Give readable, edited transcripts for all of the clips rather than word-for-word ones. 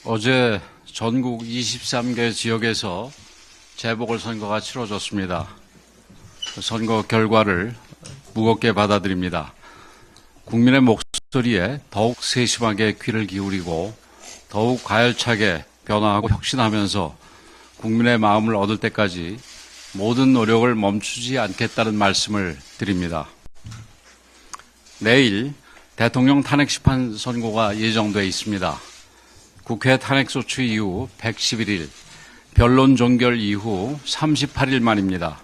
어제 전국 23개 지역에서 재보궐선거가 치러졌습니다. 선거 결과를 무겁게 받아들입니다. 국민의 목소리에 더욱 세심하게 귀를 기울이고 더욱 가열차게 변화하고 혁신하면서 국민의 마음을 얻을 때까지 모든 노력을 멈추지 않겠다는 말씀을 드립니다. 내일 대통령 탄핵 심판 선고가 예정돼 있습니다. 국회 탄핵소추 이후 111일, 변론 종결 이후 38일 만입니다.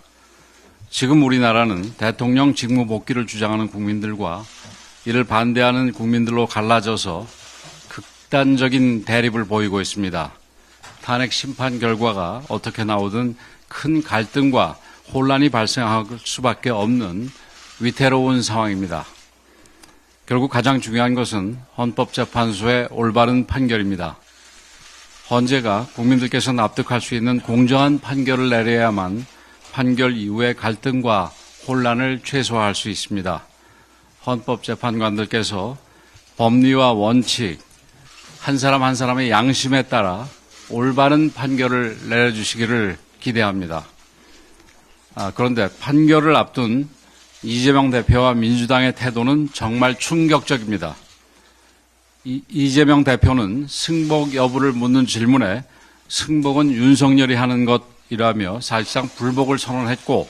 지금 우리나라는 대통령 직무 복귀를 주장하는 국민들과 이를 반대하는 국민들로 갈라져서 극단적인 대립을 보이고 있습니다. 탄핵 심판 결과가 어떻게 나오든 큰 갈등과 혼란이 발생할 수밖에 없는 위태로운 상황입니다. 결국 가장 중요한 것은 헌법재판소의 올바른 판결입니다. 헌재가 국민들께서 납득할 수 있는 공정한 판결을 내려야만 판결 이후의 갈등과 혼란을 최소화할 수 있습니다. 헌법재판관들께서 법리와 원칙, 한 사람 한 사람의 양심에 따라 올바른 판결을 내려주시기를 기대합니다. 그런데 판결을 앞둔 이재명 대표와 민주당의 태도는 정말 충격적입니다. 이재명 대표는 승복 여부를 묻는 질문에 승복은 윤석열이 하는 것이라며 사실상 불복을 선언했고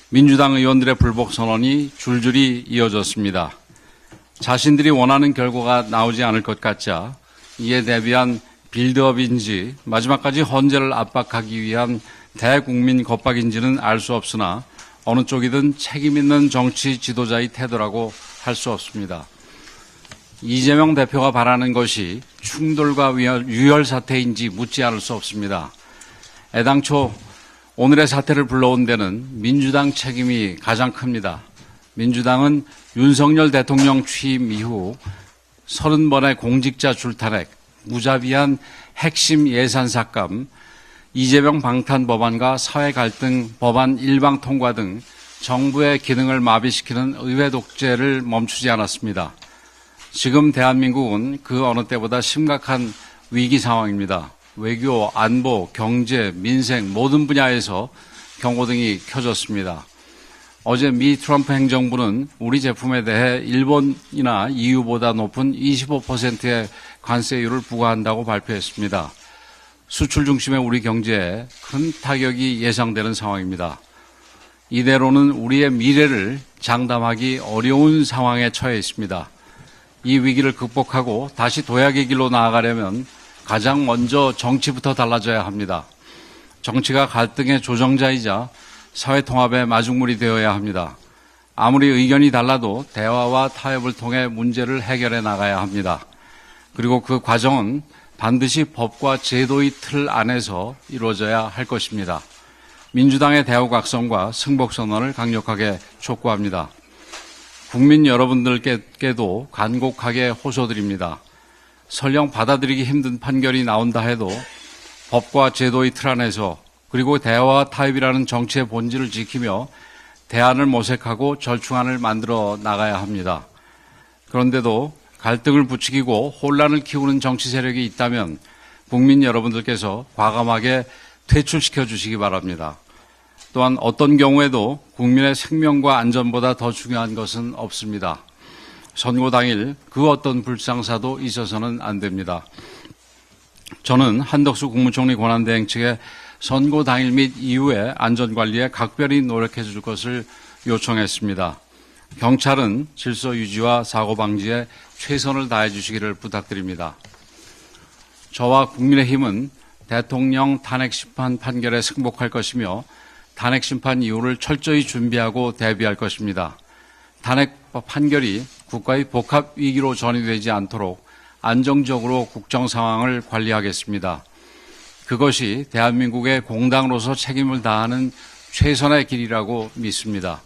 민주당 의원들의 불복 선언이 줄줄이 이어졌습니다. 자신들이 원하는 결과가 나오지 않을 것 같자 이에 대비한 빌드업인지 마지막까지 헌재를 압박하기 위한 대국민 겁박인지는 알 수 없으나 어느 쪽이든 책임 있는 정치 지도자의 태도라고 할 수 없습니다. 이재명 대표가 바라는 것이 충돌과 유혈 사태인지 묻지 않을 수 없습니다. 애당초 오늘의 사태를 불러온 데는 민주당 책임이 가장 큽니다. 민주당은 윤석열 대통령 취임 이후 30번의 공직자 줄탄핵, 무자비한 핵심 예산 삭감, 이재명 방탄 법안과 사회 갈등 법안 일방 통과 등 정부의 기능을 마비시키는 의회 독재를 멈추지 않았습니다. 지금 대한민국은 그 어느 때보다 심각한 위기 상황입니다. 외교, 안보, 경제, 민생 모든 분야에서 경고등이 켜졌습니다. 어제 미 트럼프 행정부는 우리 제품에 대해 일본이나 EU보다 높은 25%의 관세율을 부과한다고 발표했습니다. 수출 중심의 우리 경제에 큰 타격이 예상되는 상황입니다. 이대로는 우리의 미래를 장담하기 어려운 상황에 처해 있습니다. 이 위기를 극복하고 다시 도약의 길로 나아가려면 가장 먼저 정치부터 달라져야 합니다. 정치가 갈등의 조정자이자 사회 통합의 마중물이 되어야 합니다. 아무리 의견이 달라도 대화와 타협을 통해 문제를 해결해 나가야 합니다. 그리고 그 과정은 반드시 법과 제도의 틀 안에서 이루어져야 할 것입니다. 민주당의 대우각성과 승복선언을 강력하게 촉구합니다. 국민 여러분들께도 간곡하게 호소드립니다. 설령 받아들이기 힘든 판결이 나온다 해도 법과 제도의 틀 안에서 그리고 대화와 타협이라는 정치의 본질을 지키며 대안을 모색하고 절충안을 만들어 나가야 합니다. 그런데도 갈등을 부추기고 혼란을 키우는 정치 세력이 있다면 국민 여러분들께서 과감하게 퇴출시켜 주시기 바랍니다. 또한 어떤 경우에도 국민의 생명과 안전보다 더 중요한 것은 없습니다. 선고 당일 그 어떤 불상사도 있어서는 안 됩니다. 저는 한덕수 국무총리 권한대행 측에 선고 당일 및 이후에 안전관리에 각별히 노력해 줄 것을 요청했습니다. 경찰은 질서 유지와 사고 방지에 최선을 다해 주시기를 부탁드립니다. 저와 국민의힘은 대통령 탄핵 심판 판결에 승복할 것이며 탄핵 심판 이후를 철저히 준비하고 대비할 것입니다. 탄핵 판결이 국가의 복합 위기로 전이되지 않도록 안정적으로 국정 상황을 관리하겠습니다. 그것이 대한민국의 공당으로서 책임을 다하는 최선의 길이라고 믿습니다.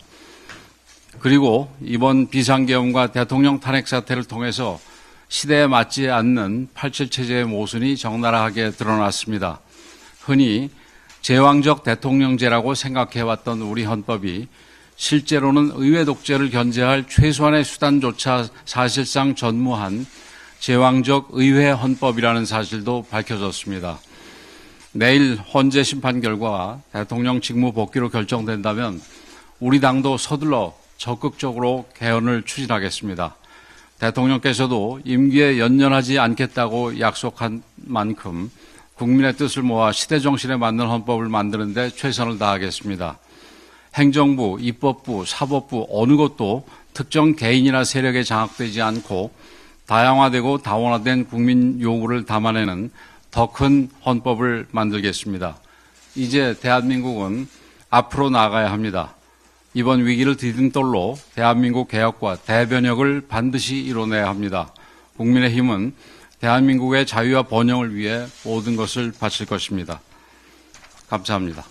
그리고 이번 비상계엄과 대통령 탄핵 사태를 통해서 시대에 맞지 않는 87 체제의 모순이 적나라하게 드러났습니다. 흔히 제왕적 대통령제라고 생각해왔던 우리 헌법이 실제로는 의회 독재를 견제할 최소한의 수단조차 사실상 전무한 제왕적 의회 헌법이라는 사실도 밝혀졌습니다. 내일 헌재 심판 결과가 대통령 직무 복귀로 결정된다면 우리 당도 서둘러 적극적으로 개헌을 추진하겠습니다. 대통령께서도 임기에 연연하지 않겠다고 약속한 만큼 국민의 뜻을 모아 시대 정신에 맞는 헌법을 만드는 데 최선을 다하겠습니다. 행정부, 입법부, 사법부 어느 것도 특정 개인이나 세력에 장악되지 않고 다양화되고 다원화된 국민 요구를 담아내는 더 큰 헌법을 만들겠습니다. 이제 대한민국은 앞으로 나가야 합니다. 이번 위기를 디딤돌로 대한민국 개혁과 대변혁을 반드시 이뤄내야 합니다. 국민의힘은 대한민국의 자유와 번영을 위해 모든 것을 바칠 것입니다. 감사합니다.